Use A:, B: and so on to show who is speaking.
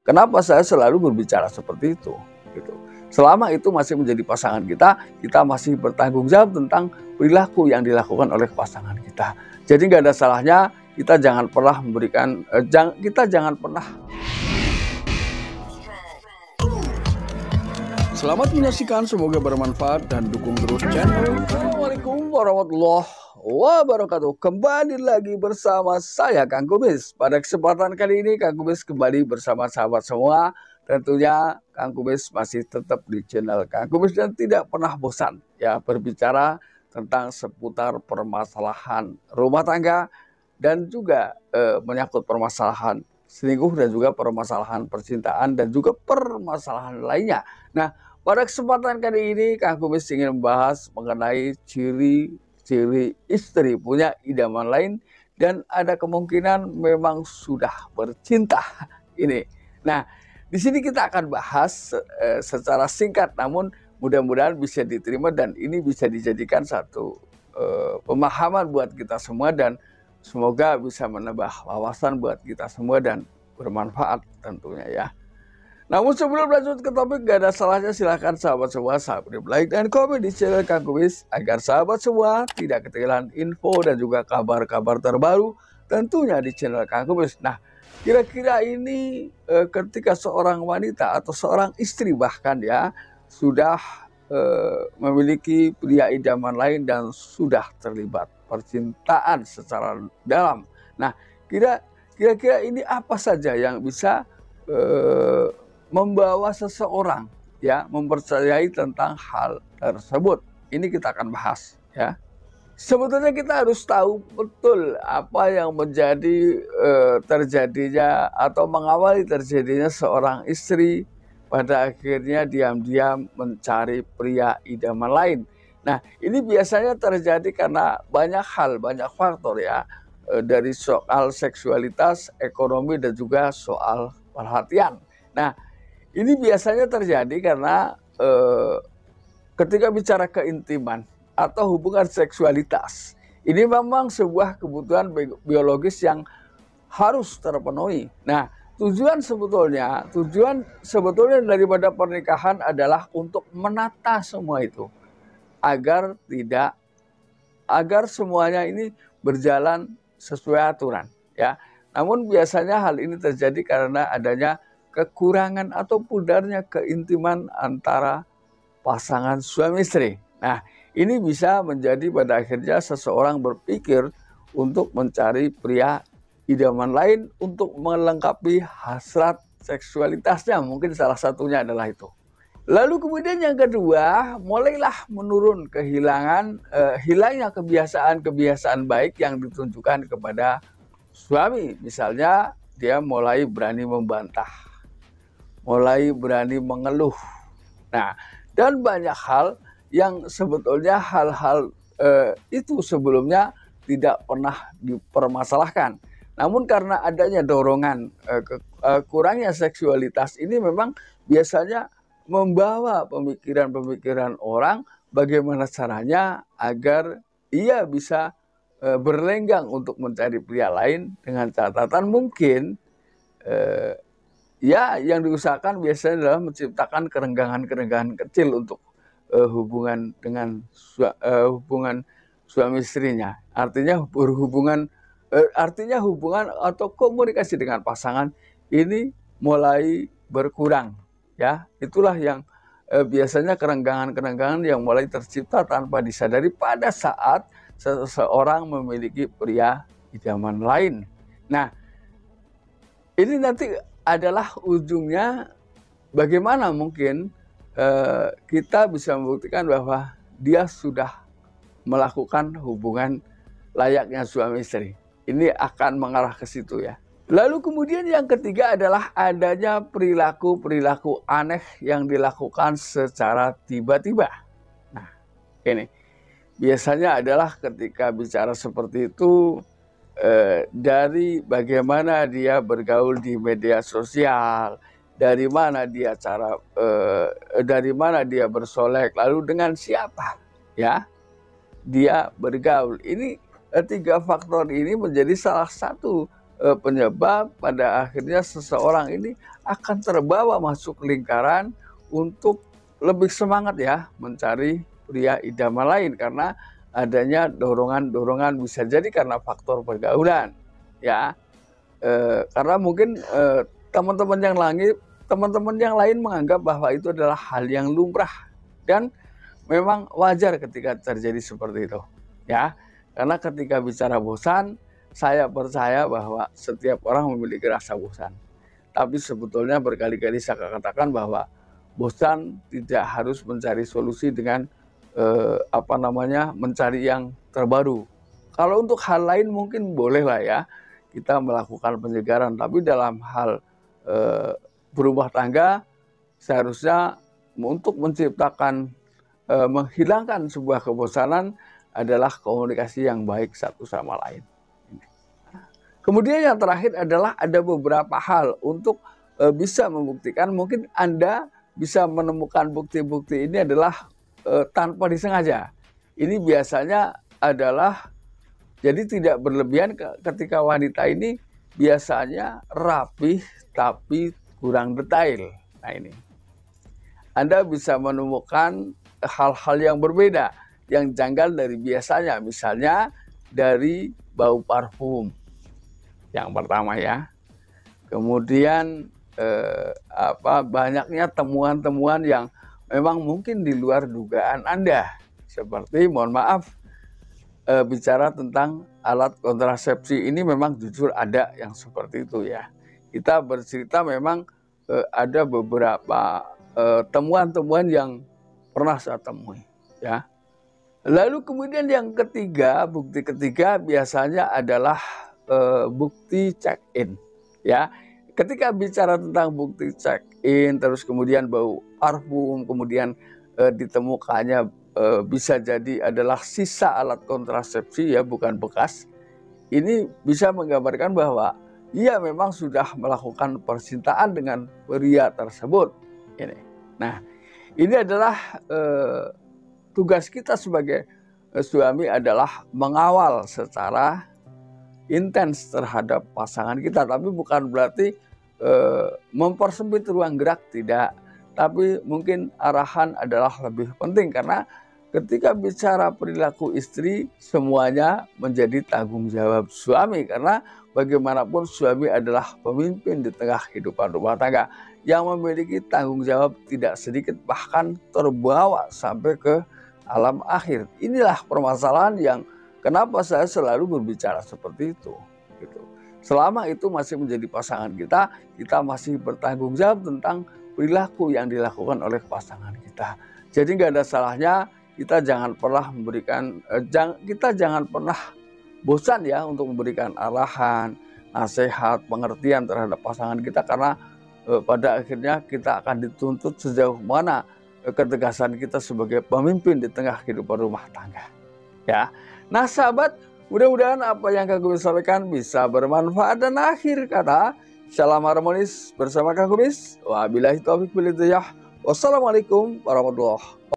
A: Kenapa saya selalu berbicara seperti itu? Gitu. Selama itu masih menjadi pasangan kita, kita masih bertanggung jawab tentang perilaku yang dilakukan oleh pasangan kita. Jadi nggak ada salahnya kita jangan pernah memberikan, jangan pernah. Selamat menyaksikan, semoga bermanfaat dan dukung terus channel. Assalamualaikum warahmatullahi wabarakatuh. Kembali lagi bersama saya Kang Kubis. Pada kesempatan kali ini Kang Kubis kembali bersama sahabat semua. Tentunya Kang Kubis masih tetap di channel Kang Kubis dan tidak pernah bosan ya berbicara tentang seputar permasalahan rumah tangga dan juga menyangkut permasalahan selingkuh dan juga permasalahan percintaan dan juga permasalahan lainnya. Nah, pada kesempatan kali ini Kang Kubis ingin membahas mengenai ciri-ciri istri punya idaman lain dan ada kemungkinan memang sudah bercinta ini. Nah, di sini kita akan bahas secara singkat namun mudah-mudahan bisa diterima dan ini bisa dijadikan satu pemahaman buat kita semua dan semoga bisa menambah wawasan buat kita semua dan bermanfaat tentunya ya. Namun sebelum lanjut ke topik, gak ada salahnya silahkan sahabat semua like dan komen di channel Kang Kubis agar sahabat semua tidak ketinggalan info dan juga kabar-kabar terbaru tentunya di channel Kang Kubis. Nah, kira-kira ini ketika seorang wanita atau seorang istri bahkan ya sudah memiliki pria idaman lain dan sudah terlibat percintaan secara dalam. Nah, kira-kira ini apa saja yang bisa membawa seseorang ya mempercayai tentang hal tersebut. Ini kita akan bahas ya. Sebetulnya kita harus tahu betul apa yang menjadi terjadinya atau mengawali terjadinya seorang istri pada akhirnya diam-diam mencari pria idaman lain. Nah, ini biasanya terjadi karena banyak hal, banyak faktor ya. Dari soal seksualitas, ekonomi, dan juga soal perhatian. Nah, ini biasanya terjadi karena ketika bicara keintiman atau hubungan seksualitas, ini memang sebuah kebutuhan biologis yang harus terpenuhi. Nah, tujuan sebetulnya daripada pernikahan adalah untuk menata semua itu agar semuanya ini berjalan sesuai aturan ya. Namun biasanya hal ini terjadi karena adanya kekurangan atau pudarnya keintiman antara pasangan suami istri. Nah, ini bisa menjadi pada akhirnya seseorang berpikir untuk mencari pria idaman lain untuk melengkapi hasrat seksualitasnya. Mungkin salah satunya adalah itu. Lalu kemudian yang kedua, mulailah menurun hilangnya kebiasaan baik yang ditunjukkan kepada suami. Misalnya dia mulai berani membantah, mulai berani mengeluh. Nah, dan banyak hal yang sebetulnya hal-hal itu sebelumnya tidak pernah dipermasalahkan. Namun karena adanya dorongan kurangnya seksualitas ini memang biasanya membawa pemikiran-pemikiran orang bagaimana caranya agar ia bisa berlenggang untuk mencari pria lain dengan catatan mungkin ya yang diusahakan biasanya adalah menciptakan kerenggangan-kerenggangan kecil untuk hubungan dengan hubungan suami istrinya. Artinya hubungan atau komunikasi dengan pasangan ini mulai berkurang. Ya, itulah yang biasanya kerenggangan-kerenggangan yang mulai tercipta tanpa disadari pada saat seseorang memiliki pria idaman lain. Nah, ini nanti adalah ujungnya bagaimana mungkin kita bisa membuktikan bahwa dia sudah melakukan hubungan layaknya suami istri. Ini akan mengarah ke situ ya. Lalu kemudian yang ketiga adalah adanya perilaku-perilaku aneh yang dilakukan secara tiba-tiba. Nah, ini biasanya adalah ketika bicara seperti itu dari bagaimana dia bergaul di media sosial, dari mana dia bersolek, lalu dengan siapa ya dia bergaul. Ini tiga faktor ini menjadi salah satu penyebab pada akhirnya seseorang ini akan terbawa masuk lingkaran untuk lebih semangat ya mencari pria idaman lain karena adanya dorongan-dorongan, bisa jadi karena faktor pergaulan ya. Karena mungkin teman-teman yang lain menganggap bahwa itu adalah hal yang lumrah dan memang wajar ketika terjadi seperti itu ya. Karena ketika bicara bosan, saya percaya bahwa setiap orang memiliki rasa bosan. Tapi sebetulnya berkali-kali saya katakan bahwa bosan tidak harus mencari solusi dengan mencari yang terbaru. Kalau untuk hal lain mungkin boleh lah ya kita melakukan penyegaran, tapi dalam hal berumah tangga seharusnya untuk menciptakan menghilangkan sebuah kebosanan adalah komunikasi yang baik satu sama lain. Kemudian yang terakhir adalah ada beberapa hal untuk bisa membuktikan, mungkin Anda bisa menemukan bukti-bukti ini adalah tanpa disengaja. Ini biasanya adalah jadi tidak berlebihan ketika wanita ini biasanya rapih tapi kurang detail. Nah ini, Anda bisa menemukan hal-hal yang berbeda, yang janggal dari biasanya. Misalnya dari bau parfum, yang pertama ya. Kemudian banyaknya temuan-temuan yang memang mungkin di luar dugaan Anda. Seperti, mohon maaf, bicara tentang alat kontrasepsi ini memang jujur ada yang seperti itu ya. Kita bercerita memang ada beberapa temuan-temuan yang pernah saya temui ya. Lalu kemudian yang ketiga, bukti ketiga biasanya adalah bukti check-in ya. Ketika bicara tentang bukti check-in, terus kemudian bau parfum, kemudian ditemukannya bisa jadi adalah sisa alat kontrasepsi ya, bukan bekas. Ini bisa menggambarkan bahwa ia memang sudah melakukan percintaan dengan pria tersebut. Nah, ini adalah tugas kita sebagai suami adalah mengawal secara intens terhadap pasangan kita, tapi bukan berarti mempersempit ruang gerak, tidak. Tapi mungkin arahan adalah lebih penting, karena ketika bicara perilaku istri, semuanya menjadi tanggung jawab suami. Karena bagaimanapun suami adalah pemimpin di tengah kehidupan rumah tangga yang memiliki tanggung jawab tidak sedikit, bahkan terbawa sampai ke alam akhir. Inilah permasalahan yang kenapa saya selalu berbicara seperti itu. Gitu. Selama itu masih menjadi pasangan kita, kita masih bertanggung jawab tentang perilaku yang dilakukan oleh pasangan kita. Jadi nggak ada salahnya kita jangan pernah bosan ya untuk memberikan arahan, nasihat, pengertian terhadap pasangan kita, karena pada akhirnya kita akan dituntut sejauh mana ketegasan kita sebagai pemimpin di tengah kehidupan rumah tangga. Ya, nah sahabat, mudah-mudahan apa yang Kang Kumis sampaikan bisa bermanfaat, dan akhir kata, salam harmonis bersama Kang Kumis. Wabillahi taufiq wal hidayah. Wassalamualaikum warahmatullahi